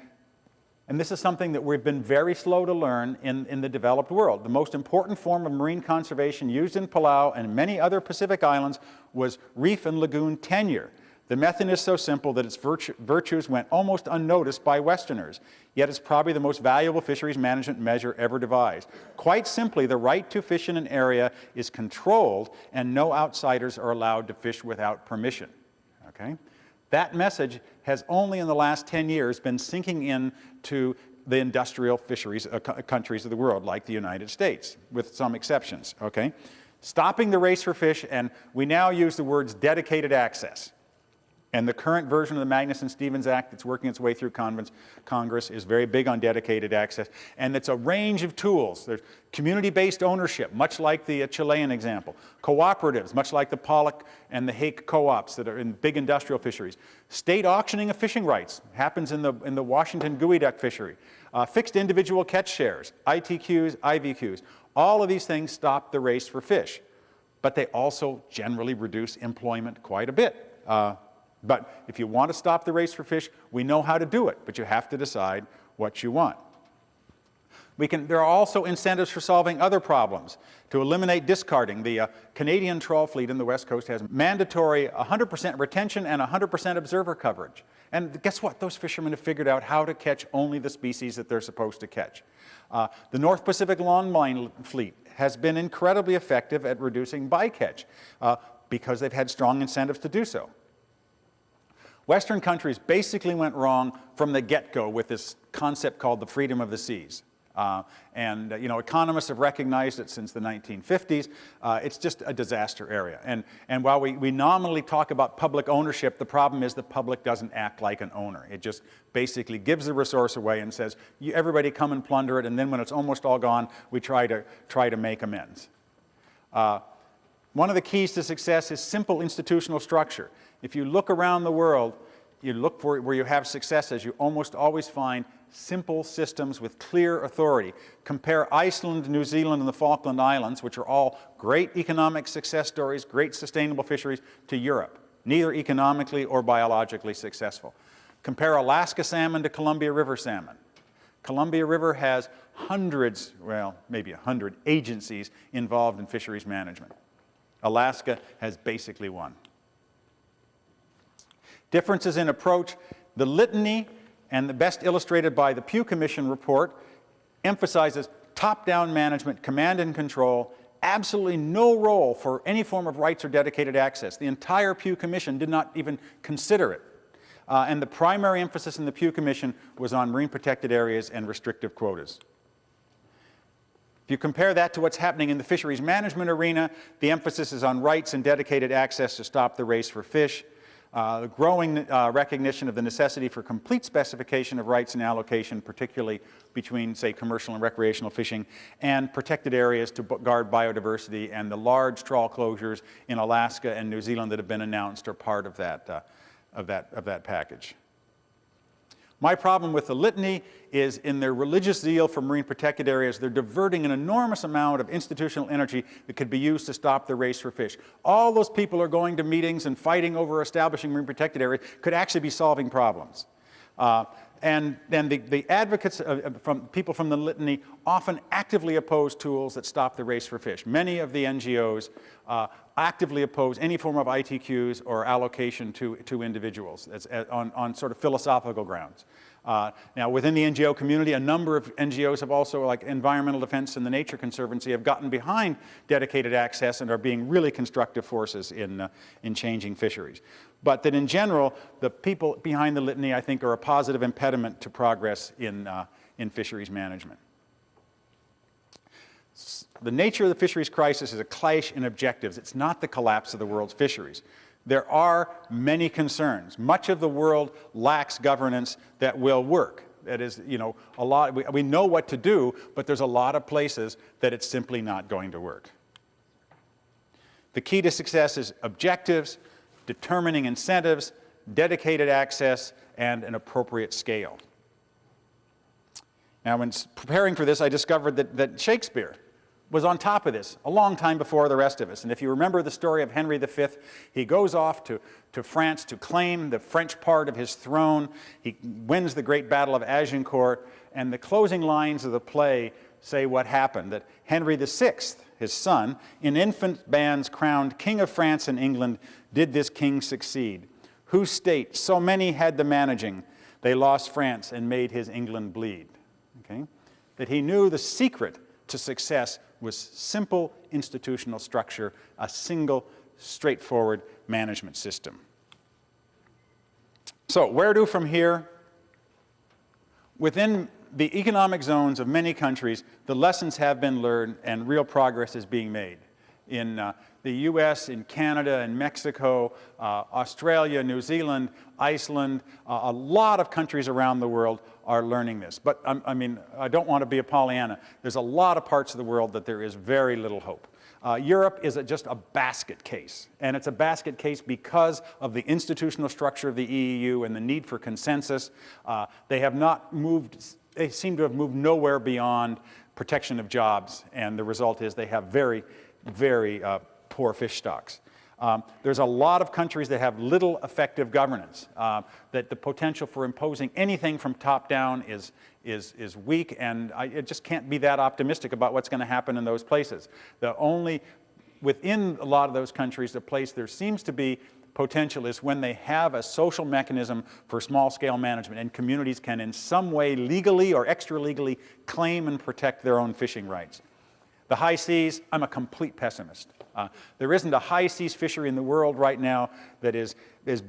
this is something that we've been very slow to learn in the developed world. The most important form of marine conservation used in Palau and many other Pacific islands was reef and lagoon tenure. The method is so simple that its virtues went almost unnoticed by Westerners, yet it's probably the most valuable fisheries management measure ever devised. Quite simply, the right to fish in an area is controlled and no outsiders are allowed to fish without permission. Okay? That message has only in the last 10 years been sinking in to the industrial fisheries countries of the world, like the United States, with some exceptions. Okay? Stopping the race for fish, and we now use the words dedicated access. And the current version of the Magnuson-Stevens Act that's working its way through Congress is very big on dedicated access. And it's a range of tools. There's community-based ownership, much like the Chilean example. Cooperatives, much like the Pollock and the Hake co-ops that are in big industrial fisheries. State auctioning of fishing rights happens in the Washington geoduck fishery. Fixed individual catch shares, ITQs, IVQs. All of these things stop the race for fish. But they also generally reduce employment quite a bit. But if you want to stop the race for fish, we know how to do it, but you have to decide what you want. There are also incentives for solving other problems. To eliminate discarding, the Canadian trawl fleet in the West Coast has mandatory 100% retention and 100% observer coverage. And guess what? Those fishermen have figured out how to catch only the species that they're supposed to catch. The North Pacific longline fleet has been incredibly effective at reducing bycatch because they've had strong incentives to do so. Western countries basically went wrong from the get-go with this concept called the freedom of the seas. Economists have recognized it since the 1950s. It's just a disaster area. And while we nominally talk about public ownership, the problem is the public doesn't act like an owner. It just basically gives the resource away and says, everybody come and plunder it, and then when it's almost all gone, we try to make amends. One of the keys to success is simple institutional structure. If you look around the world, you look for where you have successes, you almost always find simple systems with clear authority. Compare Iceland, New Zealand, and the Falkland Islands, which are all great economic success stories, great sustainable fisheries, to Europe, neither economically or biologically successful. Compare Alaska salmon to Columbia River salmon. Columbia River has hundreds, well, maybe 100 agencies involved in fisheries management. Alaska has basically one. Differences in approach. The litany, and the best illustrated by the Pew Commission report, emphasizes top-down management, command and control, absolutely no role for any form of rights or dedicated access. The entire Pew Commission did not even consider it. And the primary emphasis in the Pew Commission was on marine protected areas and restrictive quotas. If you compare that to what's happening in the fisheries management arena, the emphasis is on rights and dedicated access to stop the race for fish, the growing recognition of the necessity for complete specification of rights and allocation, particularly between, say, commercial and recreational fishing, and protected areas to guard biodiversity, and the large trawl closures in Alaska and New Zealand that have been announced are part of that package. My problem with the litany is in their religious zeal for marine protected areas, they're diverting an enormous amount of institutional energy that could be used to stop the race for fish. All those people are going to meetings and fighting over establishing marine protected areas could actually be solving problems. And then the advocates, people from the litany, often actively oppose tools that stop the race for fish. Many of the NGOs actively oppose any form of ITQs or allocation to individuals on sort of philosophical grounds. Now, within the NGO community, a number of NGOs have also, like Environmental Defense and the Nature Conservancy, have gotten behind dedicated access and are being really constructive forces in changing fisheries. But that in general, the people behind the litany, I think, are a positive impediment to progress in fisheries management. The nature of the fisheries crisis is a clash in objectives. It's not the collapse of the world's fisheries. There are many concerns. Much of the world lacks governance that will work. That is, you know, we know what to do, but there's a lot of places that it's simply not going to work. The key to success is objectives, determining incentives, dedicated access, and an appropriate scale. Now, when preparing for this, I discovered that Shakespeare was on top of this a long time before the rest of us. And if you remember the story of Henry V, he goes off to France to claim the French part of his throne. He wins the great battle of Agincourt, and the closing lines of the play say what happened, that Henry VI, his son, in infant bands crowned King of France and England, did this king succeed, whose state so many had the managing, they lost France and made his England bleed. Okay? That he knew the secret to success was simple institutional structure, a single, straightforward management system. So, where to from here? Within the economic zones of many countries, the lessons have been learned and real progress is being made. In the US, in Canada, in Mexico, Australia, New Zealand, Iceland, a lot of countries around the world are learning this. But I mean, I don't want to be a Pollyanna. There's a lot of parts of the world that there is very little hope. Europe is just a basket case, and it's a basket case because of the institutional structure of the EU and the need for consensus. They have not moved, they seem to have moved nowhere beyond protection of jobs, and the result is they have very, very poor fish stocks. There's a lot of countries that have little effective governance, that the potential for imposing anything from top down is weak, and I just can't be that optimistic about what's going to happen in those places. Within a lot of those countries, the place there seems to be potential is when they have a social mechanism for small-scale management, and communities can in some way, legally or extra-legally, claim and protect their own fishing rights. The high seas, I'm a complete pessimist. There isn't a high seas fishery in the world right now that is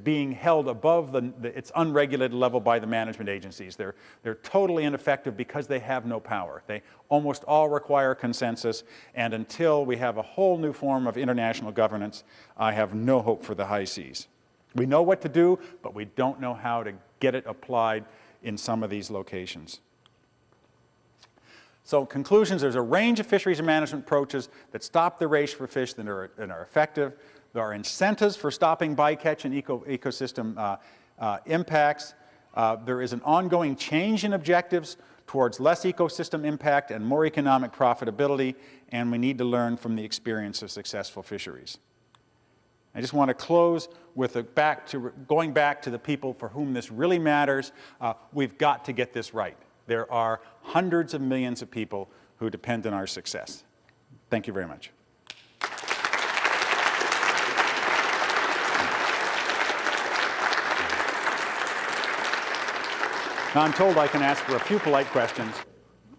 being held above its unregulated level by the management agencies. They're totally ineffective because they have no power. They almost all require consensus, and until we have a whole new form of international governance, I have no hope for the high seas. We know what to do, but we don't know how to get it applied in some of these locations. So conclusions, there's a range of fisheries management approaches that stop the race for fish that are effective. There are incentives for stopping bycatch and ecosystem impacts. There is an ongoing change in objectives towards less ecosystem impact and more economic profitability, and we need to learn from the experience of successful fisheries. I just want to close with going back to the people for whom this really matters. We've got to get this right. There are hundreds of millions of people who depend on our success. Thank you very much. Now I'm told I can ask for a few polite questions.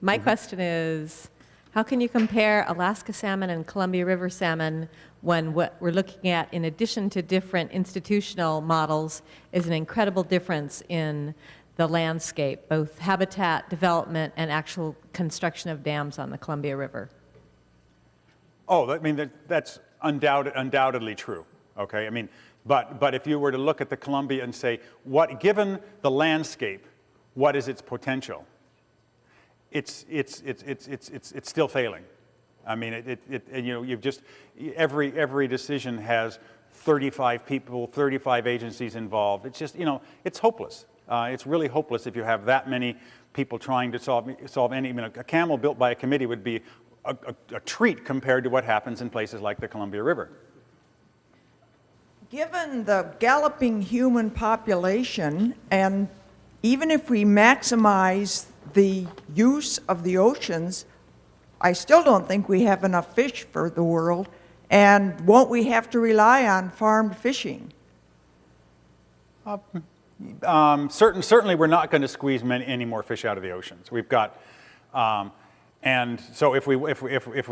My question is, how can you compare Alaska salmon and Columbia River salmon when what we're looking at, in addition to different institutional models, is an incredible difference in the landscape, both habitat development and actual construction of dams on the Columbia River? Oh, I mean, that's undoubtedly true, okay? I mean, but if you were to look at the Columbia and say, given the landscape, what is its potential? It's still failing. I mean, you've just, every decision has 35 people, 35 agencies involved. It's just, it's hopeless. It's really hopeless if you have that many people trying to solve any, a camel built by a committee would be a treat compared to what happens in places like the Columbia River. Given the galloping human population, and even if we maximize the use of the oceans, I still don't think we have enough fish for the world, and won't we have to rely on farmed fishing? Certainly we're not going to squeeze any more fish out of the oceans. We've got, and so if we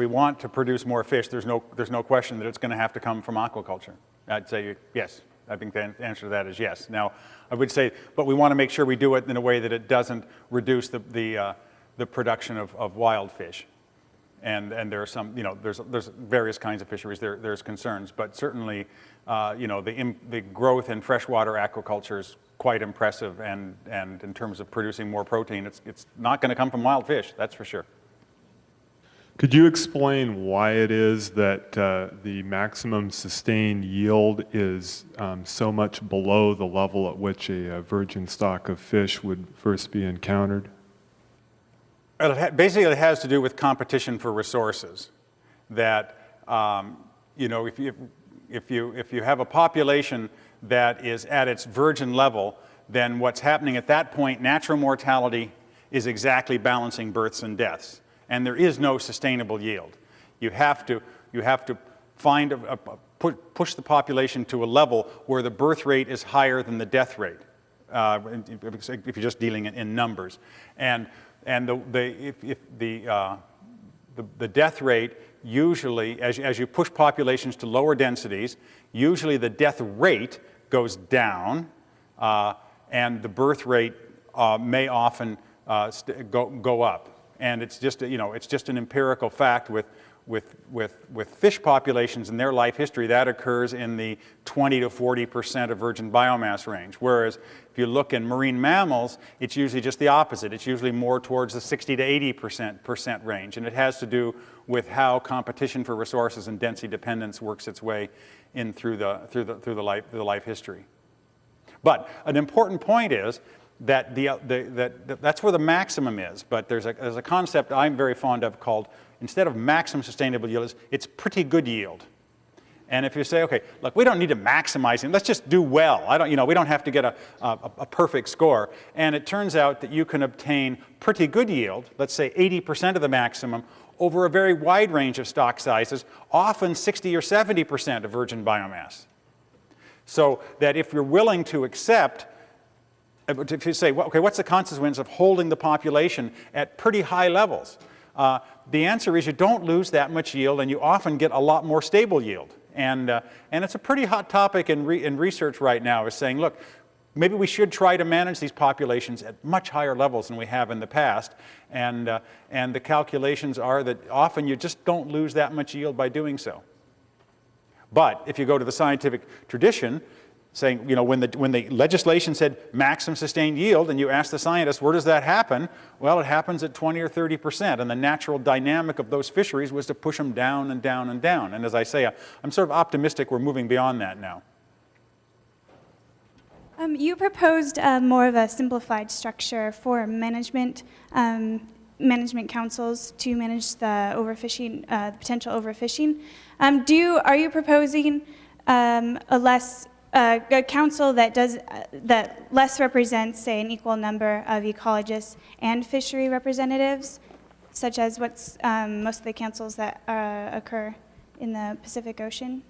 want to produce more fish, there's no question that it's going to have to come from aquaculture. I'd say yes. I think the answer to that is yes. Now, I would say, but we want to make sure we do it in a way that it doesn't reduce the production of wild fish. And there are some, there's various kinds of fisheries. There's concerns, but certainly, the growth in freshwater aquaculture is quite impressive. And in terms of producing more protein, it's not going to come from wild fish. That's for sure. Could you explain why it is that the maximum sustained yield is so much below the level at which a virgin stock of fish would first be encountered? Basically, it has to do with competition for resources. That if you have a population that is at its virgin level, then what's happening at that point, natural mortality is exactly balancing births and deaths. And there is no sustainable yield. You have to find push the population to a level where the birth rate is higher than the death rate, if you're just dealing in numbers. And the death rate usually, as you push populations to lower densities, usually the death rate goes down, and the birth rate may often go up. And it's just an empirical fact with fish populations in their life history that occurs in the 20 to 40% of virgin biomass range. Whereas if you look in marine mammals, it's usually just the opposite. It's usually more towards the 60 to 80% range, and it has to do with how competition for resources and density dependence works its way in through the life history. But an important point is that that's where the maximum is. But there's a concept I'm very fond of called, instead of maximum sustainable yield, it's pretty good yield. And if you say, okay, look, we don't need to maximize it, let's just do well. We don't have to get a perfect score. And it turns out that you can obtain pretty good yield, let's say 80% of the maximum, over a very wide range of stock sizes, often 60 or 70% of virgin biomass. So that if you're willing to accept, if you say, well, okay, what's the consequence of holding the population at pretty high levels? The answer is you don't lose that much yield, and you often get a lot more stable yield. And it's a pretty hot topic in research right now, is saying, look, maybe we should try to manage these populations at much higher levels than we have in the past. And the calculations are that often you just don't lose that much yield by doing so. But if you go to the scientific tradition, saying, when the legislation said maximum sustained yield, and you ask the scientists, where does that happen? Well, it happens at 20 or 30%, and the natural dynamic of those fisheries was to push them down and down and down. And as I say, I'm sort of optimistic we're moving beyond that now. You proposed more of a simplified structure for management councils to manage the overfishing, the potential overfishing. Are you proposing a council that less represents, say, an equal number of ecologists and fishery representatives, such as what's most of the councils that occur in the Pacific Ocean?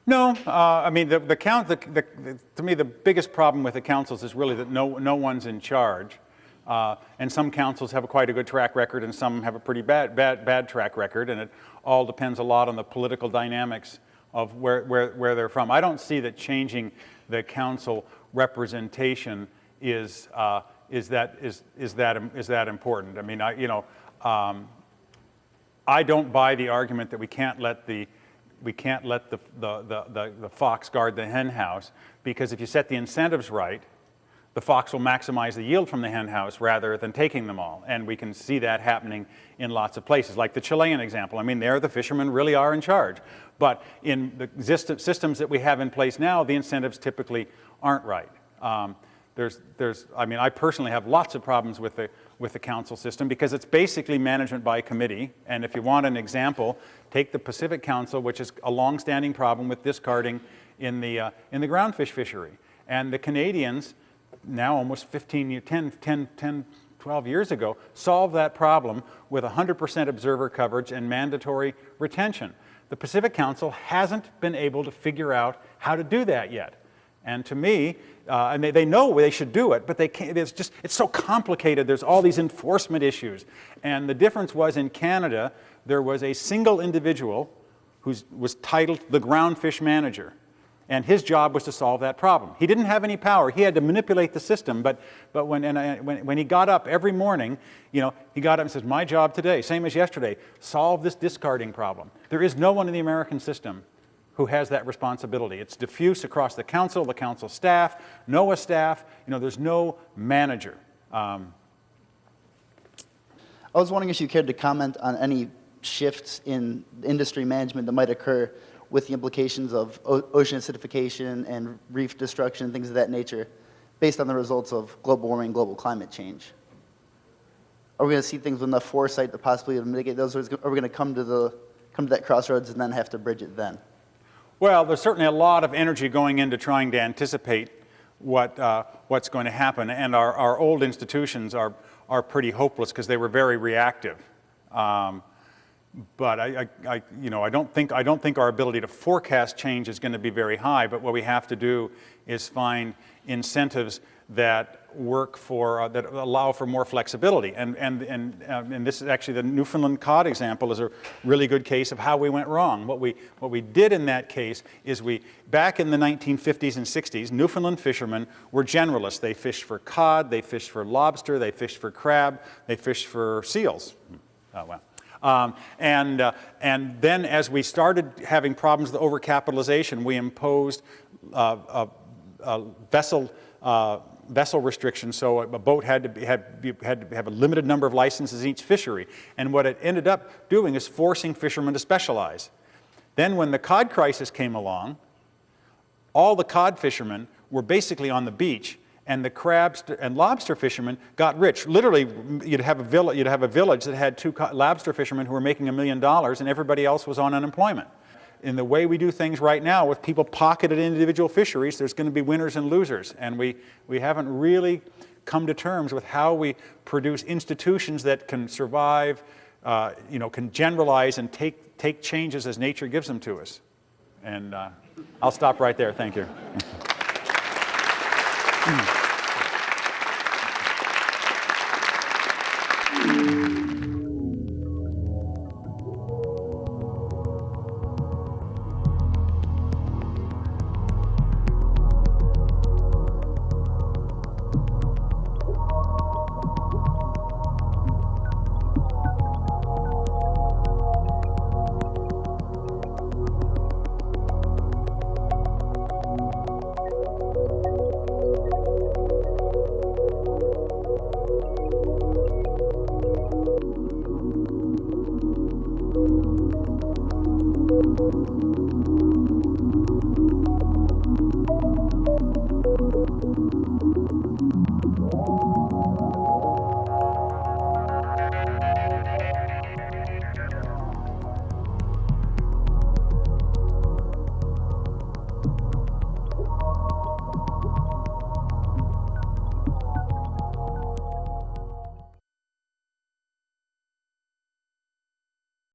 No, I mean, to me, the biggest problem with the councils is really that no one's in charge. And some councils have quite a good track record, and some have a pretty bad track record, and it all depends a lot on the political dynamics of where they're from. I don't see that changing the council representation is that important. I mean, I don't buy the argument that we can't let the fox guard the hen house, because if you set the incentives right, the fox will maximize the yield from the hen house rather than taking them all. And we can see that happening in lots of places, like the Chilean example. I mean, there the fishermen really are in charge. But in the systems that we have in place now, the incentives typically aren't right. I mean, I personally have lots of problems with the council system because it's basically management by committee. And if you want an example, take the Pacific Council, which is a long-standing problem with discarding in the groundfish fishery. And the Canadians, now almost 12 years ago, solved that problem with 100% observer coverage and mandatory retention. The Pacific Council hasn't been able to figure out how to do that yet. And to me, and they know they should do it, but they can't. It's so complicated. There's all these enforcement issues. And the difference was, in Canada, there was a single individual who was titled the groundfish manager. And his job was to solve that problem. He didn't have any power. He had to manipulate the system. But when he got up every morning, he got up and says, my job today, same as yesterday, solve this discarding problem. There is no one in the American system who has that responsibility. It's diffuse across the council staff, NOAA staff. There's no manager. I was wondering if you cared to comment on any shifts in industry management that might occur with the implications of ocean acidification and reef destruction and things of that nature based on the results of global warming, global climate change. Are we going to see things with enough foresight to possibly mitigate those, or are we going to come to that crossroads and then have to bridge it then? Well, there's certainly a lot of energy going into trying to anticipate what's going to happen, and our old institutions are pretty hopeless because they were very reactive. But I don't think our ability to forecast change is going to be very high. But what we have to do is find incentives that work that allow for more flexibility. And this is actually the Newfoundland cod example is a really good case of how we went wrong. What we did in that case is back in the 1950s and 60s, Newfoundland fishermen were generalists. They fished for cod, they fished for lobster, they fished for crab, they fished for seals. Oh well. And then as we started having problems with overcapitalization, we imposed vessel restrictions. So a boat had to have a limited number of licenses in each fishery. And what it ended up doing is forcing fishermen to specialize. Then when the cod crisis came along, all the cod fishermen were basically on the beach, and the crabs and lobster fishermen got rich. Literally, you'd have a village that had 2 lobster fishermen who were making $1 million, and everybody else was on unemployment. In the way we do things right now, with people pocketed individual fisheries, there's going to be winners and losers, and we haven't really come to terms with how we produce institutions that can survive, can generalize and take changes as nature gives them to us. And I'll stop right there. Thank you.